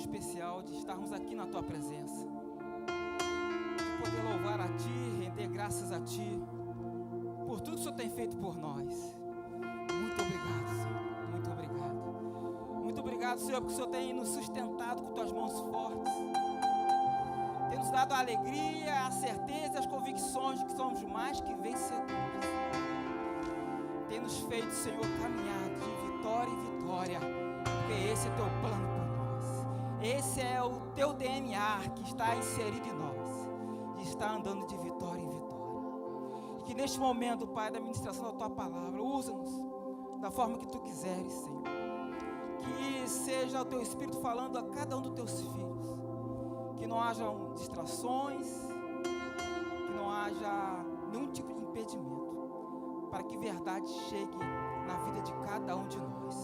especial de estarmos aqui na Tua presença, de poder louvar a Ti, render graças a Ti, por tudo que o Senhor tem feito por nós. Muito obrigado, Senhor, muito obrigado. Muito obrigado, Senhor, porque o Senhor tem nos sustentado com Tuas mãos fortes, tem nos dado a alegria, a certeza e as convicções de que somos mais que vencedores. Tem nos feito, Senhor, caminhar de vitória em vitória, porque esse é Teu plano por nós. Esse é o Teu DNA que está inserido em nós, de estar andando de vitória em vitória. E que neste momento, Pai, da ministração da Tua palavra, usa-nos da forma que Tu quiseres, Senhor. Que seja o Teu Espírito falando a cada um dos Teus filhos. Que não hajam distrações, que não haja nenhum tipo de impedimento, para que verdade chegue na vida de cada um de nós,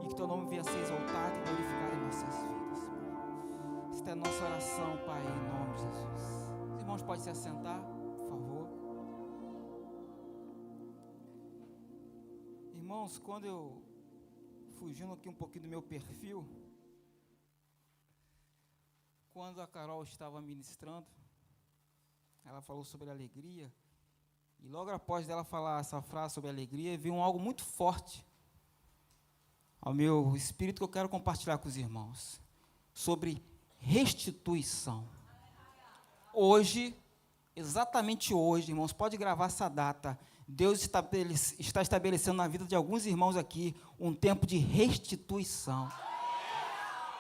e que Teu nome venha ser exaltado e glorificado em nossas vidas, Pai. Esta é a nossa oração, Pai, em nome de Jesus. Os irmãos podem se assentar, por favor. Irmãos, quando eu, fugindo aqui um pouquinho do meu perfil, quando a Carol estava ministrando, ela falou sobre alegria, e logo após dela falar essa frase sobre alegria, veio algo muito forte ao meu espírito que eu quero compartilhar com os irmãos, sobre restituição. Hoje, exatamente hoje, irmãos, pode gravar essa data, Deus está estabelecendo na vida de alguns irmãos aqui um tempo de restituição.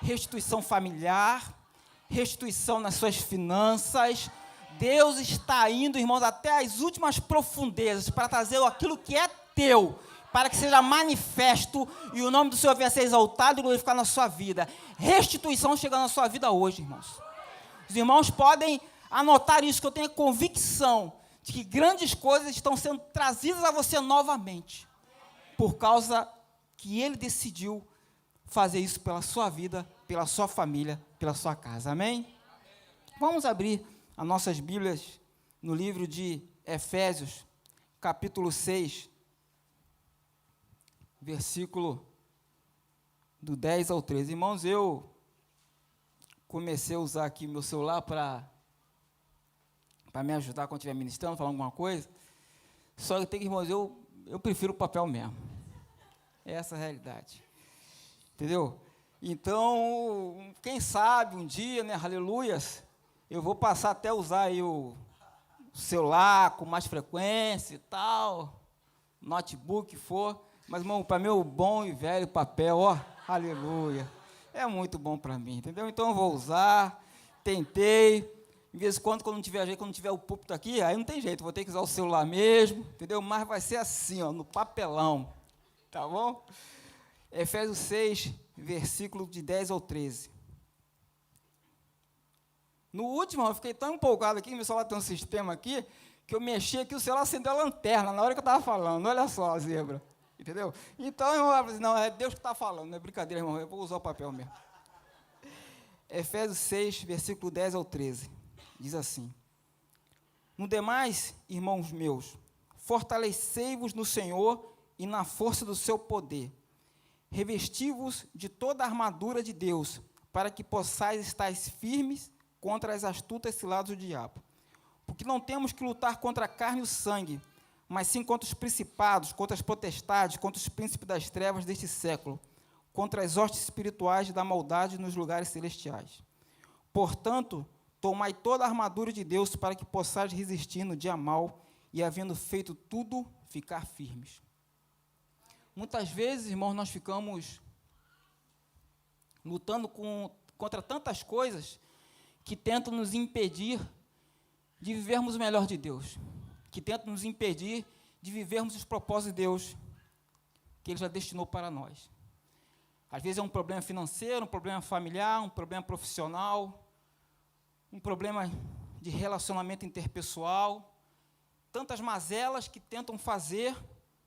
Restituição familiar, restituição nas suas finanças. Deus está indo, irmãos, até as últimas profundezas para trazer aquilo que é teu, para que seja manifesto e o nome do Senhor venha a ser exaltado e glorificado na sua vida. Restituição chegando na sua vida hoje, irmãos. Os irmãos podem anotar isso, que eu tenho convicção de que grandes coisas estão sendo trazidas a você novamente, por causa que Ele decidiu fazer isso pela sua vida, pela sua família, pela sua casa. Amém? Vamos abrir as nossas Bíblias no livro de Efésios, capítulo 6, versículo do 10 ao 13. Irmãos, eu comecei a usar aqui meu celular para me ajudar quando estiver ministrando, falando alguma coisa, só que, irmãos, eu prefiro o papel mesmo. É essa a realidade. Entendeu? Então, quem sabe um dia, né, aleluias, eu vou passar até a usar aí o celular com mais frequência e tal, notebook, for, mas, irmão, para meu bom e velho papel, ó, aleluia, é muito bom para mim, entendeu? Então, eu vou usar, tentei, de vez em quando não tiver jeito, quando tiver o púlpito aqui, aí não tem jeito, vou ter que usar o celular mesmo, entendeu? Mas vai ser assim, ó, no papelão, tá bom? Efésios 6, versículo de 10 ao 13. No último, eu fiquei tão empolgado aqui, meu celular tem um sistema aqui, que eu mexi aqui, o celular acendeu a lanterna, na hora que eu estava falando, olha só a zebra, entendeu? Então, irmão, eu falei, não, é Deus que está falando, não é brincadeira, irmão, eu vou usar o papel mesmo. Efésios 6, versículo 10 ao 13, diz assim: No demais, irmãos meus, fortalecei-vos no Senhor e na força do seu poder, revesti-vos de toda a armadura de Deus, para que possais estar firmes contra as astutas ciladas do diabo. Porque não temos que lutar contra a carne e o sangue, mas sim contra os principados, contra as potestades, contra os príncipes das trevas deste século, contra as hostes espirituais da maldade nos lugares celestiais. Portanto, tomai toda a armadura de Deus para que possais resistir no dia mau e, havendo feito tudo, ficar firmes. Muitas vezes, irmãos, nós ficamos lutando contra tantas coisas que tentam nos impedir de vivermos o melhor de Deus, que tentam nos impedir de vivermos os propósitos de Deus que Ele já destinou para nós. Às vezes é um problema financeiro, um problema familiar, um problema profissional, um problema de relacionamento interpessoal, tantas mazelas que tentam fazer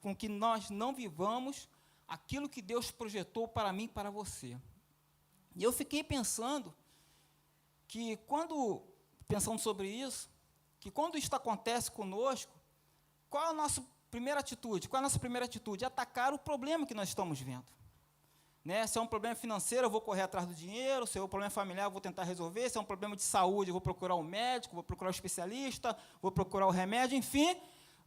com que nós não vivamos aquilo que Deus projetou para mim e para você. E eu fiquei pensando que pensando sobre isso, que quando isso acontece conosco, qual é a nossa primeira atitude? Qual é a nossa primeira atitude? Atacar o problema que nós estamos vendo. Né? Se é um problema financeiro, eu vou correr atrás do dinheiro. Se é um problema familiar, eu vou tentar resolver. Se é um problema de saúde, eu vou procurar um médico, vou procurar um especialista, vou procurar o remédio. Enfim,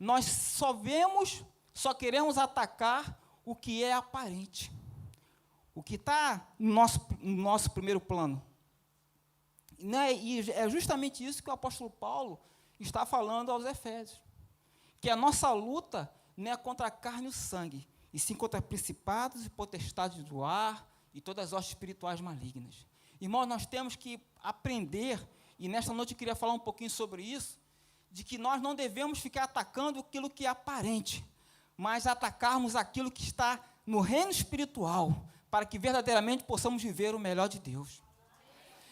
nós só queremos atacar o que é aparente, o que está no nosso primeiro plano. Né? E é justamente isso que o apóstolo Paulo está falando aos Efésios, que a nossa luta não é contra a carne e o sangue, e sim contra principados e potestades do ar e todas as hostes espirituais malignas. Irmãos, nós temos que aprender, e nesta noite eu queria falar um pouquinho sobre isso, de que nós não devemos ficar atacando aquilo que é aparente, mas atacarmos aquilo que está no reino espiritual, para que verdadeiramente possamos viver o melhor de Deus.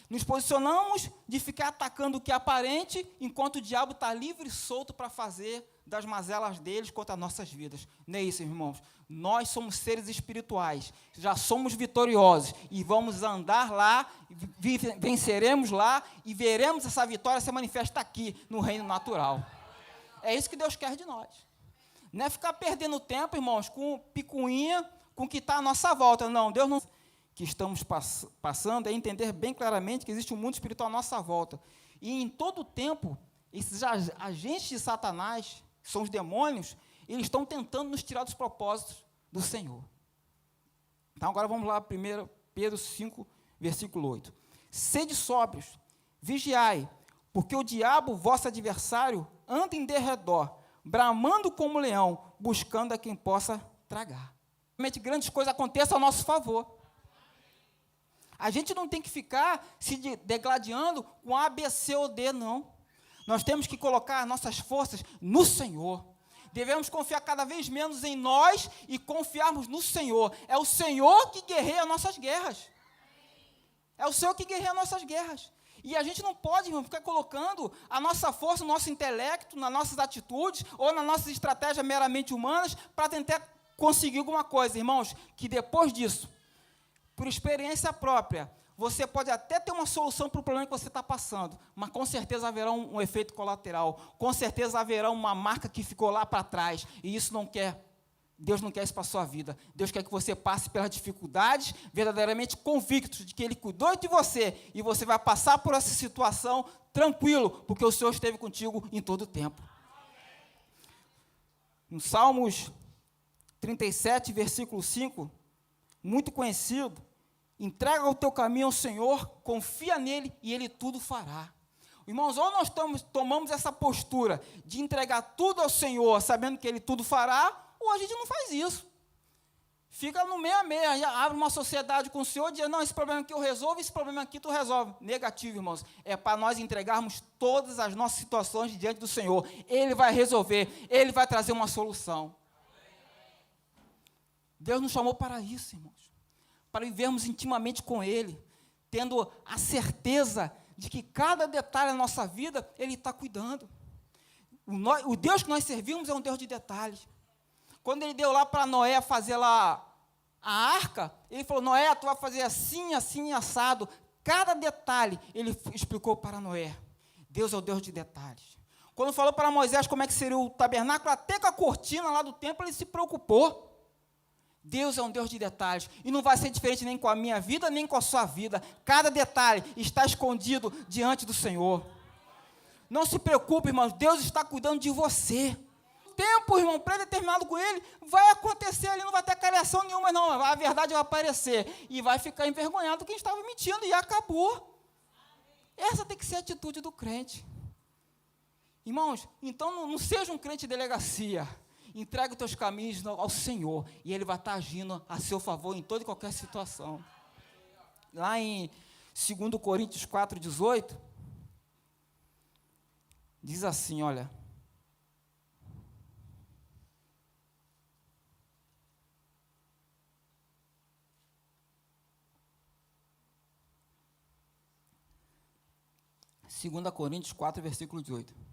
Nos posicionamos de ficar atacando o que é aparente, enquanto o diabo está livre e solto para fazer das mazelas deles contra as nossas vidas. Não é isso, irmãos? Nós somos seres espirituais, já somos vitoriosos, e vamos andar lá, venceremos lá, e veremos essa vitória se manifestar aqui, no reino natural. É isso que Deus quer de nós. Não é ficar perdendo tempo, irmãos, com picuinha, com o que está à nossa volta. Não, Deus não... que estamos passando é entender bem claramente que existe um mundo espiritual à nossa volta. E em todo o tempo, esses agentes de Satanás, que são os demônios, eles estão tentando nos tirar dos propósitos do Senhor. Então, agora vamos lá, 1 Pedro 5, versículo 8. Sede sóbrios, vigiai, porque o diabo, vosso adversário, anda em derredor, bramando como leão, buscando a quem possa tragar. Realmente grandes coisas aconteçam a nosso favor. A gente não tem que ficar se degladiando com A, B, C ou D, não. Nós temos que colocar nossas forças no Senhor. Devemos confiar cada vez menos em nós e confiarmos no Senhor. É o Senhor que guerreia nossas guerras. É o Senhor que guerreia nossas guerras. E a gente não pode, irmão, ficar colocando a nossa força, o nosso intelecto, nas nossas atitudes ou nas nossas estratégias meramente humanas para tentar conseguir alguma coisa. Irmãos, que depois disso, por experiência própria, você pode até ter uma solução para o problema que você está passando, mas com certeza haverá um efeito colateral, com certeza haverá uma marca que ficou lá para trás, e isso não quer, Deus não quer isso para a sua vida. Deus quer que você passe pelas dificuldades, verdadeiramente convictos de que Ele cuidou de você, e você vai passar por essa situação tranquilo, porque o Senhor esteve contigo em todo o tempo. No Salmos 37, versículo 5, muito conhecido: entrega o teu caminho ao Senhor, confia nele e Ele tudo fará. Irmãos, ou nós tomamos essa postura de entregar tudo ao Senhor, sabendo que Ele tudo fará, ou a gente não faz isso. Fica no meio a meio, abre uma sociedade com o Senhor e diz: não, esse problema aqui eu resolvo, esse problema aqui tu resolve. Negativo, irmãos. É para nós entregarmos todas as nossas situações diante do Senhor. Ele vai resolver, Ele vai trazer uma solução. Deus nos chamou para isso, irmãos, para vivermos intimamente com Ele, tendo a certeza de que cada detalhe da nossa vida, Ele está cuidando. O Deus que nós servimos é um Deus de detalhes. Quando Ele deu lá para Noé fazer lá a arca, Ele falou: Noé, tu vai fazer assim, assim, assado. Cada detalhe, Ele explicou para Noé. Deus é o Deus de detalhes. Quando falou para Moisés como é que seria o tabernáculo, até com a cortina lá do templo, Ele se preocupou. Deus é um Deus de detalhes, e não vai ser diferente nem com a minha vida, nem com a sua vida. Cada detalhe está escondido diante do Senhor. Não se preocupe, irmãos, Deus está cuidando de você. O tempo, irmão, predeterminado com Ele, vai acontecer ali, não vai ter cariação nenhuma, não. A verdade vai aparecer, e vai ficar envergonhado quem estava mentindo, e acabou. Essa tem que ser a atitude do crente. Irmãos, então não seja um crente de delegacia. Entrega os teus caminhos ao Senhor, e Ele vai estar agindo a seu favor em toda e qualquer situação. Lá em 2 Coríntios 4,18, diz assim, olha: Segunda Coríntios 4, versículo 18.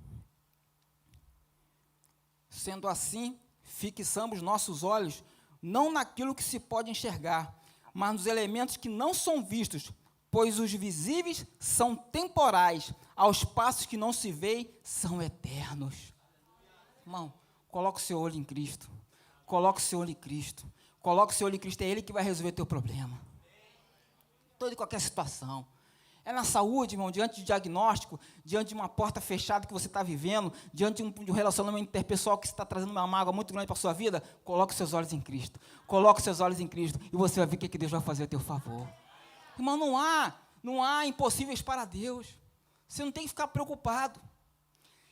Sendo assim, fixamos nossos olhos não naquilo que se pode enxergar, mas nos elementos que não são vistos, pois os visíveis são temporais, aos passos que não se veem são eternos. Irmão, coloque o seu olho em Cristo. Coloque o seu olho em Cristo. Coloca o seu olho em Cristo, é Ele que vai resolver teu problema. Toda e qualquer situação. É na saúde, irmão, diante de diagnóstico, diante de uma porta fechada que você está vivendo, diante de um relacionamento interpessoal que está trazendo uma mágoa muito grande para a sua vida, coloque os seus olhos em Cristo. Coloque os seus olhos em Cristo e você vai ver o que Deus vai fazer a teu favor. Irmão, não há impossíveis para Deus. Você não tem que ficar preocupado.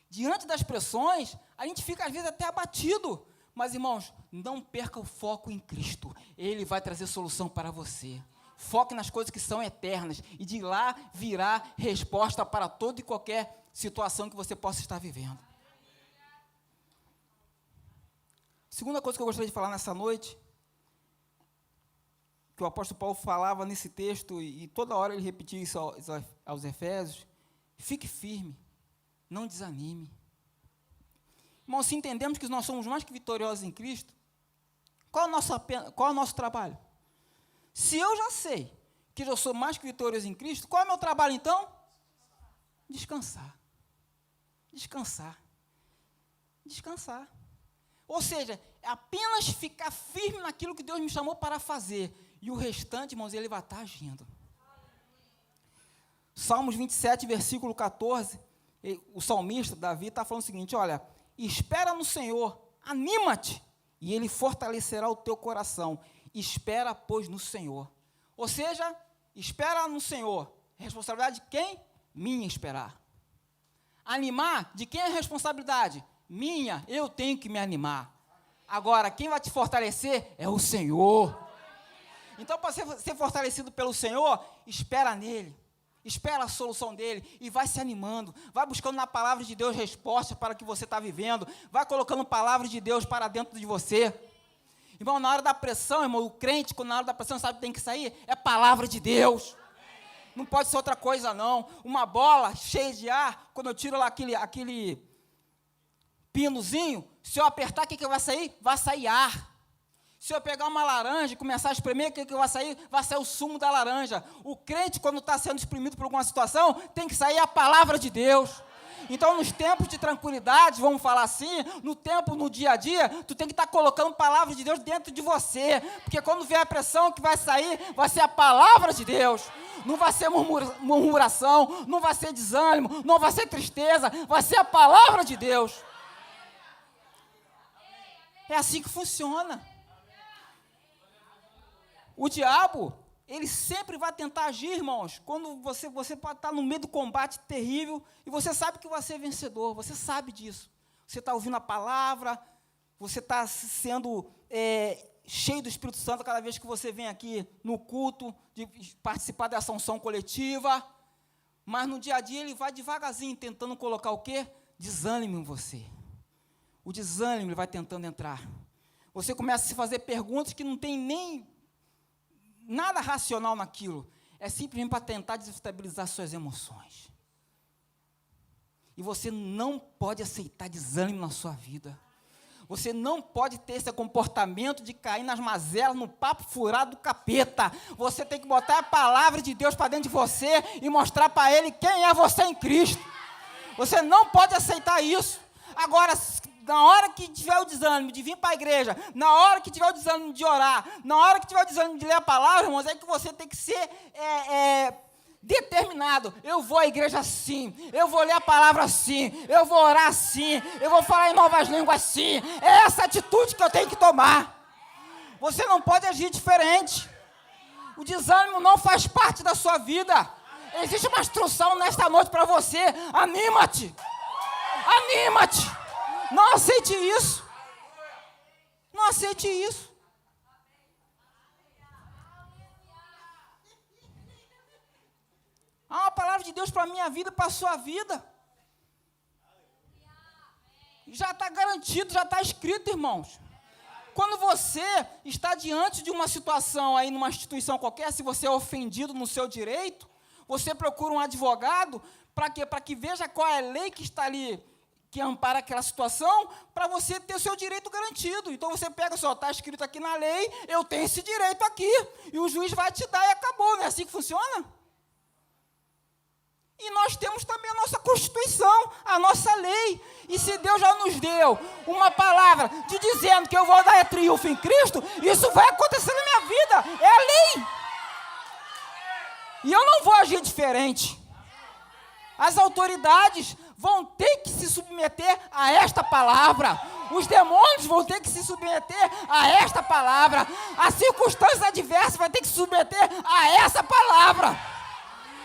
Diante das pressões, a gente fica às vezes até abatido. Mas, irmãos, não perca o foco em Cristo. Ele vai trazer solução para você. Foque nas coisas que são eternas. E de lá virá resposta para toda e qualquer situação que você possa estar vivendo. Segunda coisa que eu gostaria de falar nessa noite, que o apóstolo Paulo falava nesse texto, e toda hora ele repetia isso aos Efésios: fique firme, não desanime. Irmão, se entendemos que nós somos mais que vitoriosos em Cristo, qual é o nosso trabalho? Se eu já sei que eu sou mais que vitorioso em Cristo, qual é o meu trabalho então? Descansar. Descansar. Descansar. Ou seja, é apenas ficar firme naquilo que Deus me chamou para fazer. E o restante, irmãos, Ele vai estar agindo. Salmos 27, versículo 14, o salmista, Davi, está falando o seguinte: olha, espera no Senhor, anima-te, e Ele fortalecerá o teu coração. Espera, pois, no Senhor. Ou seja, espera no Senhor. Responsabilidade de quem? Minha esperar. Animar, de quem é a responsabilidade? Minha, eu tenho que me animar. Agora, quem vai te fortalecer é o Senhor. Então, para ser fortalecido pelo Senhor, espera nele. Espera a solução dele e vai se animando, vai buscando na palavra de Deus respostas para o que você está vivendo, vai colocando palavra de Deus para dentro de você. Irmão, na hora da pressão, irmão, o crente, quando na hora da pressão sabe que tem que sair, é palavra de Deus. Não pode ser outra coisa, não. Uma bola cheia de ar, quando eu tiro lá aquele pinozinho, se eu apertar, o que vai sair? Vai sair ar. Se eu pegar uma laranja e começar a espremer, o que vai sair? Vai sair o sumo da laranja. O crente, quando está sendo espremido por alguma situação, tem que sair a palavra de Deus. Então, nos tempos de tranquilidade, vamos falar assim, no dia a dia, tu tem que estar colocando a palavra de Deus dentro de você. Porque quando vier a pressão, o que vai sair vai ser a palavra de Deus. Não vai ser murmuração, não vai ser desânimo, não vai ser tristeza, vai ser a palavra de Deus. É assim que funciona. O diabo, ele sempre vai tentar agir, irmãos, quando você pode estar no meio do combate terrível e você sabe que vai ser vencedor, você sabe disso. Você está ouvindo a palavra, você está sendo cheio do Espírito Santo cada vez que você vem aqui no culto, de participar dessa unção coletiva, mas no dia a dia ele vai devagarzinho tentando colocar o quê? Desânimo em você. O desânimo ele vai tentando entrar. Você começa a se fazer perguntas que não tem nem nada racional naquilo, é simplesmente para tentar desestabilizar suas emoções. E você não pode aceitar desânimo na sua vida. Você não pode ter esse comportamento de cair nas mazelas, no papo furado do capeta. Você tem que botar a palavra de Deus para dentro de você e mostrar para Ele quem é você em Cristo. Você não pode aceitar isso. Agora, na hora que tiver o desânimo de vir para a igreja, na hora que tiver o desânimo de orar, na hora que tiver o desânimo de ler a palavra, irmãos, é que você tem que ser determinado. Eu vou à igreja assim, eu vou ler a palavra assim, eu vou orar assim, eu vou falar em novas línguas assim. É essa atitude que eu tenho que tomar. Você não pode agir diferente. O desânimo não faz parte da sua vida. Existe uma instrução nesta noite para você. Anima-te. Anima-te. Não aceite isso. Não aceite isso. Há uma palavra de Deus para a minha vida e para a sua vida. Já está garantido, já está escrito, irmãos. Quando você está diante de uma situação aí numa instituição qualquer, se você é ofendido no seu direito, você procura um advogado para quê? Para que veja qual é a lei que está ali, que ampara aquela situação, para você ter o seu direito garantido. Então você pega só, está escrito aqui na lei, eu tenho esse direito aqui, e o juiz vai te dar e acabou, não é assim que funciona? E nós temos também a nossa Constituição, a nossa lei. E se Deus já nos deu uma palavra de dizendo que eu vou dar triunfo em Cristo, isso vai acontecer na minha vida. É a lei. E eu não vou agir diferente. As autoridades vão ter que se submeter a esta palavra. Os demônios vão ter que se submeter a esta palavra. As circunstâncias adversas vão ter que se submeter a essa palavra.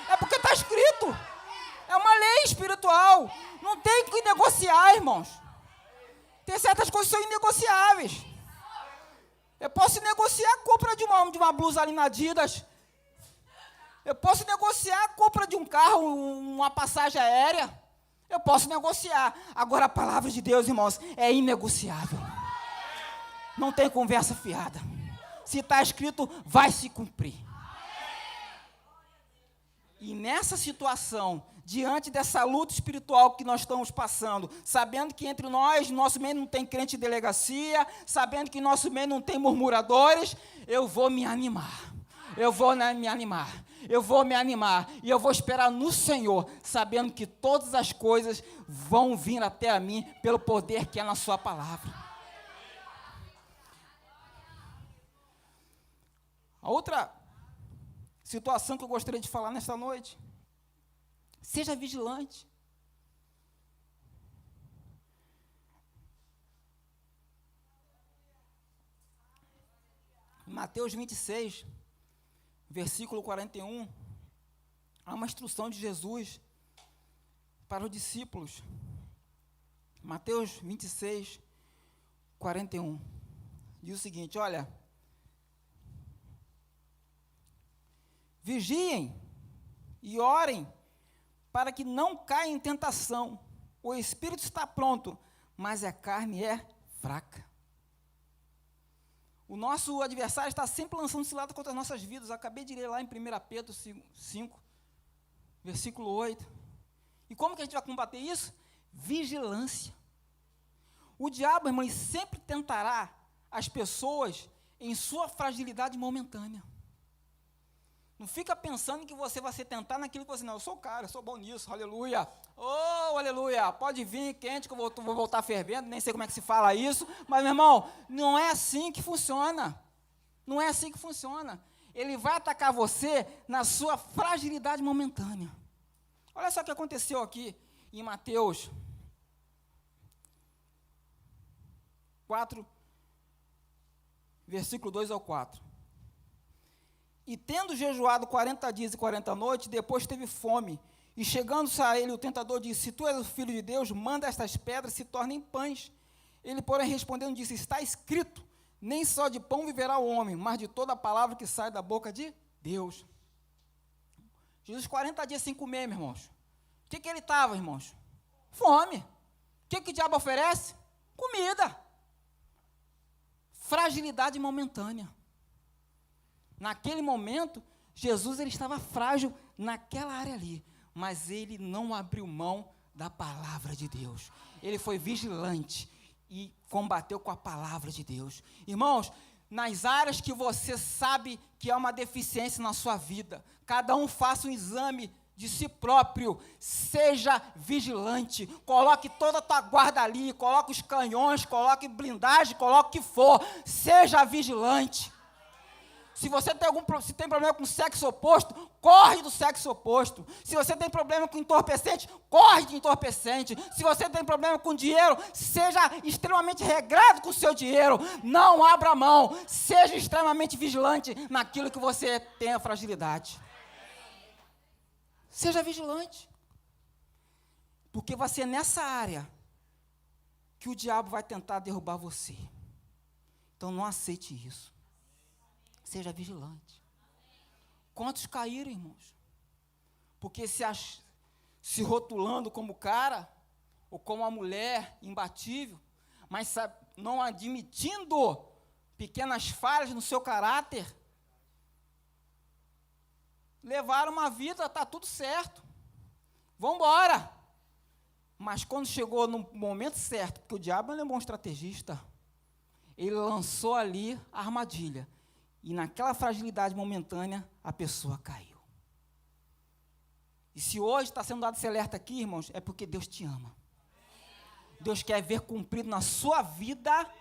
É porque está escrito. É uma lei espiritual. Não tem que negociar, irmãos. Tem certas coisas que são inegociáveis. Eu posso negociar a compra de uma blusa ali na Adidas. Eu posso negociar a compra de um carro, uma passagem aérea. Eu posso negociar. Agora a palavra de Deus, irmãos, é inegociável. Não tem conversa fiada. Se está escrito, vai se cumprir. E nessa situação, diante dessa luta espiritual que nós estamos passando, sabendo que entre nós, nosso meio não tem crente de delegacia, sabendo que nosso meio não tem murmuradores, eu vou me animar. Eu vou me animar. Eu vou me animar e eu vou esperar no Senhor, sabendo que todas as coisas vão vir até a mim pelo poder que é na sua palavra. A outra situação que eu gostaria de falar nesta noite: seja vigilante. Mateus 26, versículo 41, há uma instrução de Jesus para os discípulos. Mateus 26, 41, diz o seguinte: olha, vigiem e orem para que não caia em tentação. O espírito está pronto, mas a carne é fraca. O nosso adversário está sempre lançando cilada contra as nossas vidas. Eu acabei de ler lá em 1 Pedro 5, versículo 8. E como que a gente vai combater isso? Vigilância. O diabo, irmãos, sempre tentará as pessoas em sua fragilidade momentânea. Não fica pensando que você vai se tentar naquilo que você... Não, eu sou o cara, eu sou bom nisso, aleluia. Oh, aleluia, pode vir quente que eu vou voltar fervendo, nem sei como é que se fala isso. Mas, meu irmão, não é assim que funciona. Não é assim que funciona. Ele vai atacar você na sua fragilidade momentânea. Olha só o que aconteceu aqui em Mateus 4, versículo 2 ao 4. E tendo jejuado 40 dias e 40 noites, depois teve fome. E chegando-se a ele, o tentador disse: se tu és o filho de Deus, manda estas pedras se tornem pães. Ele, porém, respondendo, disse: está escrito, nem só de pão viverá o homem, mas de toda a palavra que sai da boca de Deus. Jesus, 40 dias sem comer, meus irmãos. O que ele estava, irmãos? Fome. O que o diabo oferece? Comida. Fragilidade momentânea. Naquele momento, Jesus ele estava frágil naquela área ali, mas ele não abriu mão da palavra de Deus. Ele foi vigilante e combateu com a palavra de Deus. Irmãos, nas áreas que você sabe que há uma deficiência na sua vida, cada um faça um exame de si próprio, seja vigilante, coloque toda a tua guarda ali, coloque os canhões, coloque blindagem, coloque o que for, seja vigilante. Se você tem problema com o sexo oposto, corre do sexo oposto. Se você tem problema com entorpecente, corre de entorpecente. Se você tem problema com dinheiro, seja extremamente regrado com o seu dinheiro. Não abra mão. Seja extremamente vigilante naquilo que você tem a fragilidade. Seja vigilante. Porque vai ser nessa área que o diabo vai tentar derrubar você. Então não aceite isso. Seja vigilante. Quantos caíram, irmãos? Porque se rotulando como cara, ou como uma mulher imbatível, mas não admitindo pequenas falhas no seu caráter, levaram uma vida, está tudo certo. Vamos embora. Mas quando chegou no momento certo, porque o diabo é um bom estrategista, ele lançou ali a armadilha. E naquela fragilidade momentânea, a pessoa caiu. E se hoje está sendo dado esse alerta aqui, irmãos, é porque Deus te ama. Deus quer ver cumprido na sua vida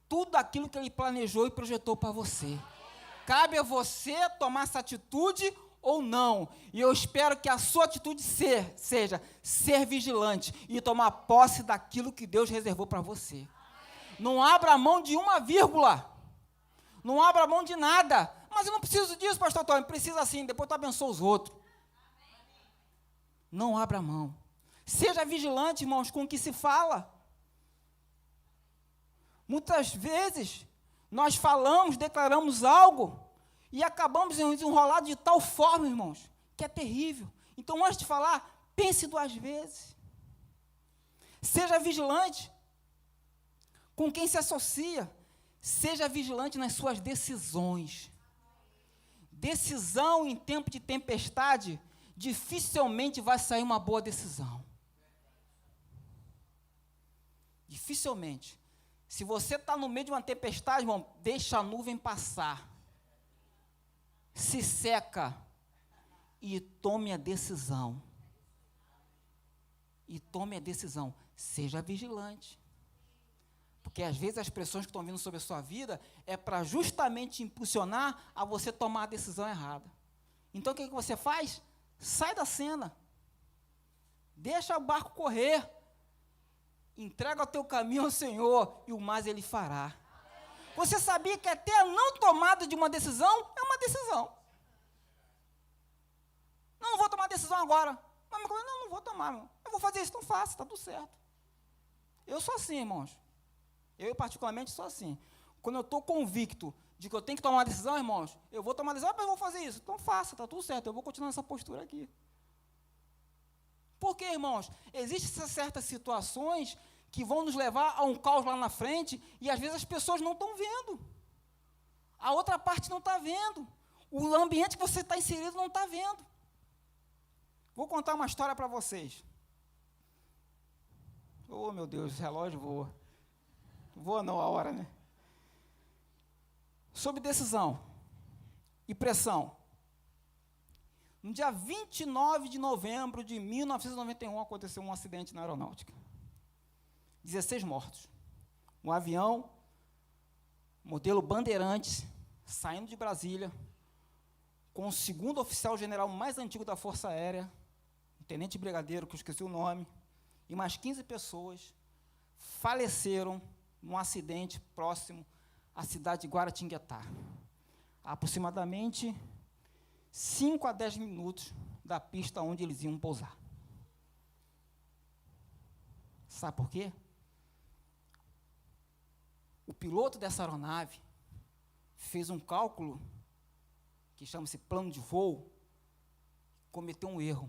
tudo aquilo que Ele planejou e projetou para você. Cabe a você tomar essa atitude ou não. E eu espero que a sua atitude seja ser vigilante e tomar posse daquilo que Deus reservou para você. Não abra mão de uma vírgula. Não abra mão de nada. Mas eu não preciso disso, pastor Antônio. Precisa sim, depois tu abençoa os outros. Não abra mão. Seja vigilante, irmãos, com o que se fala. Muitas vezes, nós falamos, declaramos algo, e acabamos enrolados de tal forma, irmãos, que é terrível. Então, antes de falar, pense 2 vezes. Seja vigilante com quem se associa. Seja vigilante nas suas decisões. Decisão em tempo de tempestade, dificilmente vai sair uma boa decisão. Dificilmente. Se você está no meio de uma tempestade, irmão, deixa a nuvem passar. Se seca e tome a decisão. E tome a decisão. Seja vigilante. Porque às vezes as pressões que estão vindo sobre a sua vida é para justamente impulsionar a você tomar a decisão errada. Então o que você faz? Sai da cena. Deixa o barco correr. Entrega o teu caminho ao Senhor e o mais Ele fará. Você sabia que até a não tomada de uma decisão é uma decisão. Não vou tomar decisão agora. Mas, não vou tomar. Eu vou fazer isso, então faça, está tudo certo. Eu sou assim, irmãos. Eu, particularmente, sou assim. Quando eu estou convicto de que eu tenho que tomar uma decisão, irmãos, eu vou tomar uma decisão, mas eu vou fazer isso. Então faça, está tudo certo. Eu vou continuar nessa postura aqui. Por quê, irmãos? Existem certas situações que vão nos levar a um caos lá na frente e às vezes as pessoas não estão vendo. A outra parte não está vendo. O ambiente que você está inserido não está vendo. Vou contar uma história para vocês. Oh, meu Deus, o relógio voa. Voa não a hora, né? Sobre decisão e pressão. No dia 29 de novembro de 1991, aconteceu um acidente na aeronáutica. 16 mortos. Um avião, modelo Bandeirantes, saindo de Brasília, com o segundo oficial general mais antigo da Força Aérea, um tenente brigadeiro, que eu esqueci o nome, e mais 15 pessoas faleceram num acidente próximo à cidade de Guaratinguetá. Aproximadamente 5 a 10 minutos da pista onde eles iam pousar. Sabe por quê? O piloto dessa aeronave fez um cálculo que chama-se plano de voo, cometeu um erro.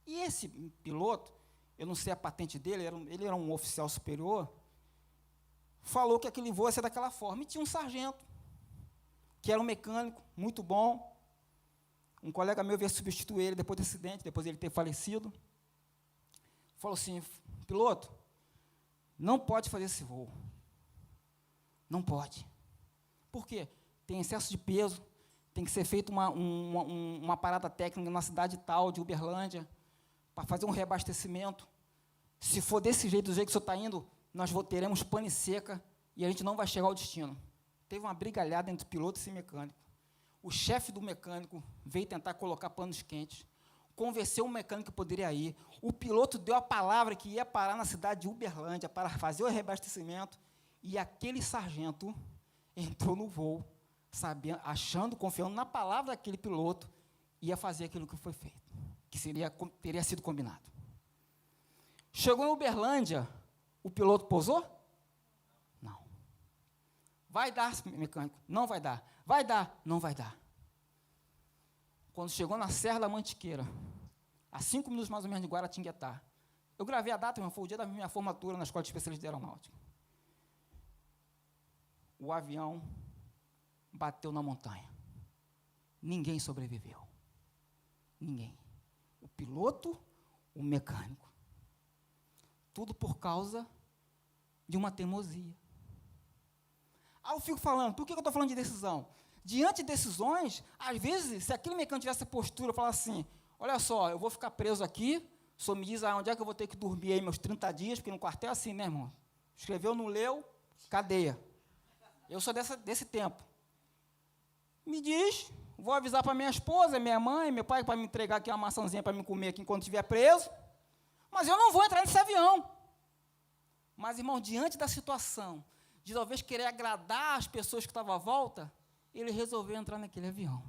E esse piloto, eu não sei a patente dele, ele era um oficial superior, falou que aquele voo ia ser daquela forma. E tinha um sargento, que era um mecânico muito bom. Um colega meu veio substituir ele depois do acidente, depois de ele ter falecido. Falou assim: piloto, não pode fazer esse voo. Não pode. Por quê? Tem excesso de peso, tem que ser feita uma parada técnica na cidade tal, de Uberlândia, para fazer um reabastecimento. Se for desse jeito, do jeito que o senhor está indo, nós teremos pane seca e a gente não vai chegar ao destino. Teve uma brigalhada entre o piloto e esse mecânico. O chefe do mecânico veio tentar colocar panos quentes, convenceu o mecânico que poderia ir. O piloto deu a palavra que ia parar na cidade de Uberlândia para fazer o reabastecimento, e aquele sargento entrou no voo, sabendo, achando, confiando na palavra daquele piloto, ia fazer aquilo que foi feito, que teria sido combinado. Chegou em Uberlândia, o piloto pousou? Não. Vai dar, mecânico? Não vai dar. Vai dar? Não vai dar. Quando chegou na Serra da Mantiqueira, a 5 minutos mais ou menos de Guaratinguetá, eu gravei a data, foi o dia da minha formatura na Escola de Especialistas de Aeronáutica. O avião bateu na montanha. Ninguém sobreviveu. Ninguém. O piloto, o mecânico. Tudo por causa de uma teimosia. Aí eu fico falando, por que eu estou falando de decisão? Diante de decisões, às vezes, se aquele mecânico tivesse a postura, falar assim, olha só, eu vou ficar preso aqui, o senhor me diz onde é que eu vou ter que dormir aí meus 30 dias, porque no quartel é assim, né, irmão? Escreveu, não leu, cadeia. Eu sou desse tempo. Me diz, vou avisar para minha esposa, minha mãe, meu pai, para me entregar aqui uma maçãzinha para me comer aqui enquanto estiver preso, mas eu não vou entrar nesse avião. Mas, irmão, diante da situação, de talvez querer agradar as pessoas que estavam à volta, ele resolveu entrar naquele avião.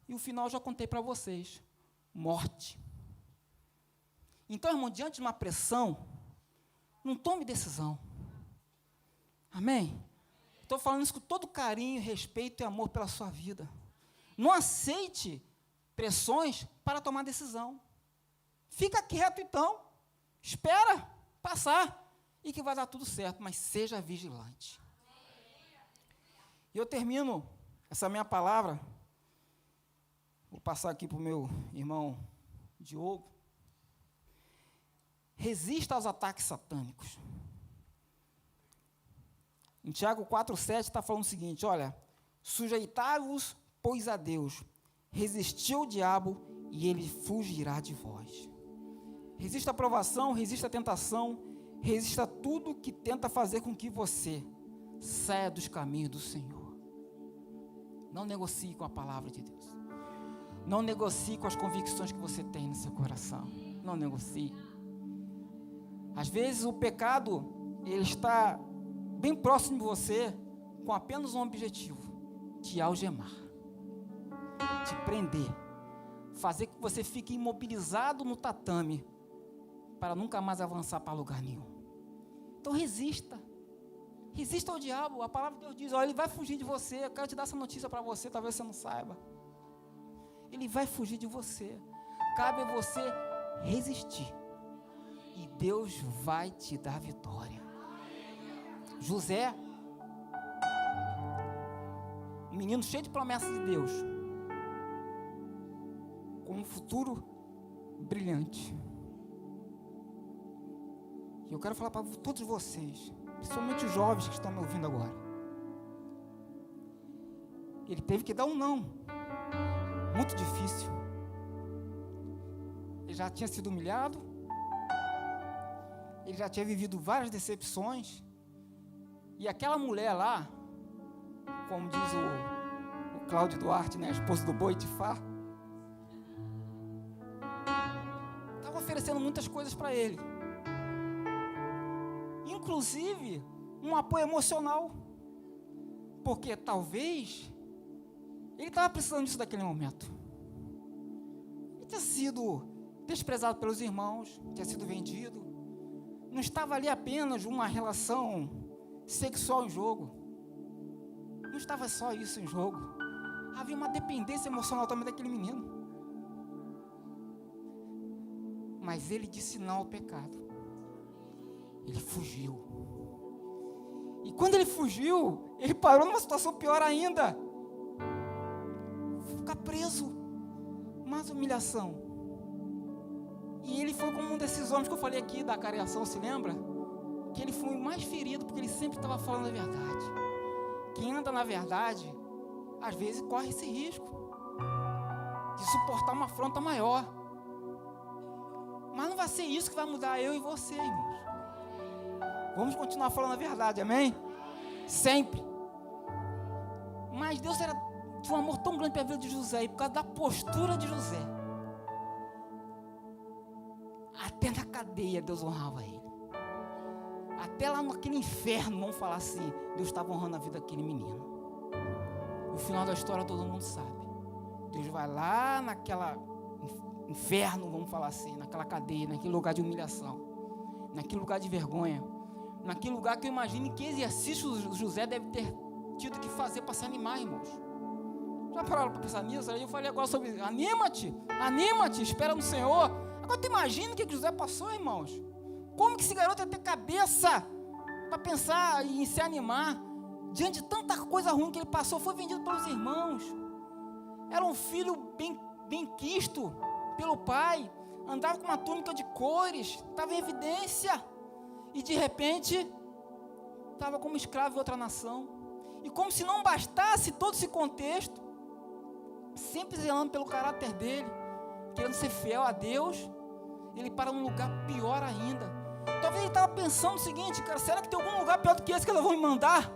E o final eu já contei para vocês, morte. Então, irmão, diante de uma pressão, não tome decisão. Amém? Estou falando isso com todo carinho, respeito e amor pela sua vida. Não aceite pressões para tomar decisão. Fica quieto, então. Espera passar. E que vai dar tudo certo, mas seja vigilante. E eu termino essa minha palavra. Vou passar aqui para o meu irmão Diogo. Resista aos ataques satânicos. Em Tiago 4,7 está falando o seguinte, olha, sujeitai-vos, pois a Deus, resisti ao diabo e ele fugirá de vós. Resista à provação, resista à tentação, resista a tudo que tenta fazer com que você saia dos caminhos do Senhor. Não negocie com a palavra de Deus. Não negocie com as convicções que você tem no seu coração. Não negocie. Às vezes o pecado, ele está bem próximo de você, com apenas um objetivo, te algemar, te prender, fazer que você fique imobilizado no tatame, para nunca mais avançar para lugar nenhum. Então resista ao diabo. A palavra de Deus diz, olha, ele vai fugir de você. Eu quero te dar essa notícia para você, talvez você não saiba. Ele vai fugir de você. Cabe a você resistir, e Deus vai te dar vitória. José, um menino cheio de promessas de Deus, com um futuro brilhante. E eu quero falar para todos vocês, principalmente os jovens que estão me ouvindo agora. Ele teve que dar um não, muito difícil. Ele já tinha sido humilhado, ele já tinha vivido várias decepções, e aquela mulher lá, como diz o Cláudio Duarte, né, a esposa do Boitifar, estava oferecendo muitas coisas para ele, inclusive um apoio emocional, porque talvez ele estava precisando disso naquele momento. Ele tinha sido desprezado pelos irmãos, tinha sido vendido, não estava ali apenas uma relação sexual em jogo, não estava só isso em jogo, havia uma dependência emocional também daquele menino. Mas ele disse não ao pecado, ele fugiu, e quando ele fugiu, ele parou numa situação pior ainda, ficar preso, mais humilhação. E ele foi como um desses homens que eu falei aqui da careação, se lembra? Que ele foi o mais ferido, porque ele sempre estava falando a verdade. Quem anda na verdade, às vezes corre esse risco de suportar uma afronta maior. Mas não vai ser isso que vai mudar eu e você, irmãos. Vamos continuar falando a verdade, amém? Sempre. Mas Deus era de um amor tão grande para a vida de José, e por causa da postura de José, até na cadeia Deus honrava ele. Até lá naquele inferno, vamos falar assim, Deus estava honrando a vida daquele menino. No final da história todo mundo sabe. Deus vai lá naquela inferno, vamos falar assim, naquela cadeia, naquele lugar de humilhação, naquele lugar de vergonha, naquele lugar que eu imagino que exercício José deve ter tido que fazer para se animar, irmãos. Já pararam para pensar nisso? Aí eu falei agora sobre anima-te, espera no Senhor. Agora tu imagina o que José passou, irmãos. Como que esse garoto ia ter cabeça para pensar em se animar diante de tanta coisa ruim que ele passou? Foi vendido pelos irmãos, era um filho bem quisto pelo pai, andava com uma túnica de cores, estava em evidência, e de repente estava como escravo em outra nação. E como se não bastasse todo esse contexto, sempre zelando pelo caráter dele, querendo ser fiel a Deus, ele para num lugar pior ainda. Talvez ele estava pensando o seguinte, cara, será que tem algum lugar pior do que esse que eles vão me mandar?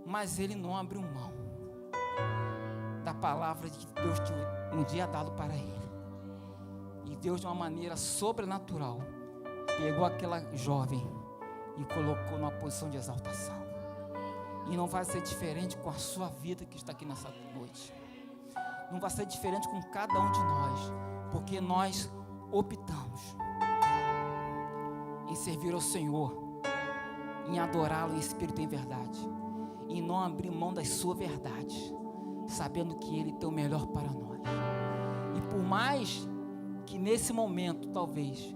Mas ele não abriu mão da palavra que Deus tinha um dia dado para ele. E Deus, de uma maneira sobrenatural, pegou aquela jovem e colocou numa posição de exaltação. E não vai ser diferente com a sua vida que está aqui nessa noite. Não vai ser diferente com cada um de nós, porque nós optamos em servir ao Senhor, em adorá-lo em espírito e em verdade, e não abrir mão da sua verdade, sabendo que Ele tem o melhor para nós. E por mais que nesse momento, talvez,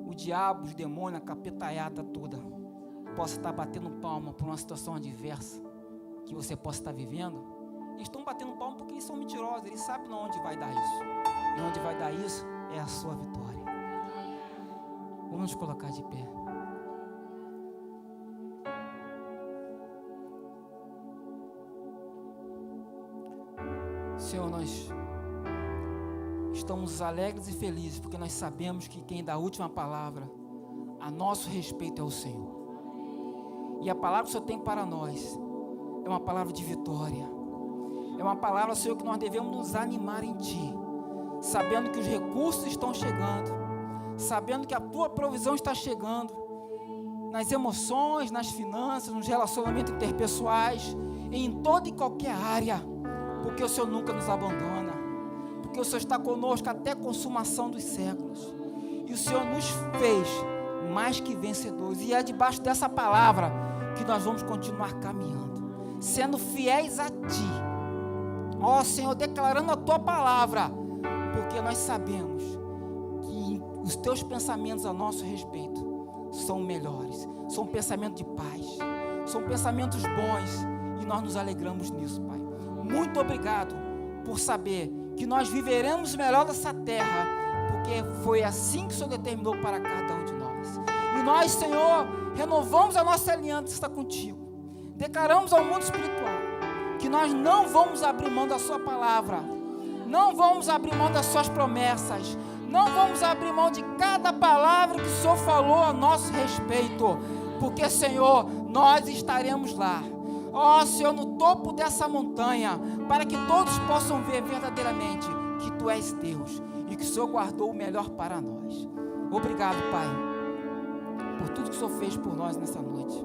o diabo, os demônios, a capetaiada toda, possa estar batendo palma por uma situação adversa que você possa estar vivendo, eles estão batendo palma porque eles são mentirosos, eles sabem onde vai dar isso. E onde vai dar isso é a sua vitória. Vamos nos colocar de pé. Senhor, nós estamos alegres e felizes porque nós sabemos que quem dá a última palavra a nosso respeito é o Senhor. E a palavra que o Senhor tem para nós é uma palavra de vitória. É uma palavra, Senhor, que nós devemos nos animar em Ti, sabendo que os recursos estão chegando, sabendo que a Tua provisão está chegando, nas emoções, nas finanças, nos relacionamentos interpessoais, em toda e qualquer área, porque o Senhor nunca nos abandona, porque o Senhor está conosco até a consumação dos séculos, e o Senhor nos fez mais que vencedores, e é debaixo dessa palavra que nós vamos continuar caminhando, sendo fiéis a Ti, ó Senhor, declarando a Tua palavra, porque nós sabemos que os Teus pensamentos a nosso respeito são melhores, são pensamentos de paz, são pensamentos bons, e nós nos alegramos nisso, Pai. Muito obrigado por saber que nós viveremos melhor dessa terra, porque foi assim que o Senhor determinou para cada um de nós. E nós, Senhor, renovamos a nossa aliança contigo, declaramos ao mundo espiritual que nós não vamos abrir mão da Sua palavra, não vamos abrir mão das Suas promessas, não vamos abrir mão de cada palavra que o Senhor falou a nosso respeito, porque, Senhor, nós estaremos lá, ó Senhor, no topo dessa montanha, para que todos possam ver verdadeiramente que Tu és Deus e que o Senhor guardou o melhor para nós. Obrigado, Pai, por tudo que o Senhor fez por nós nessa noite.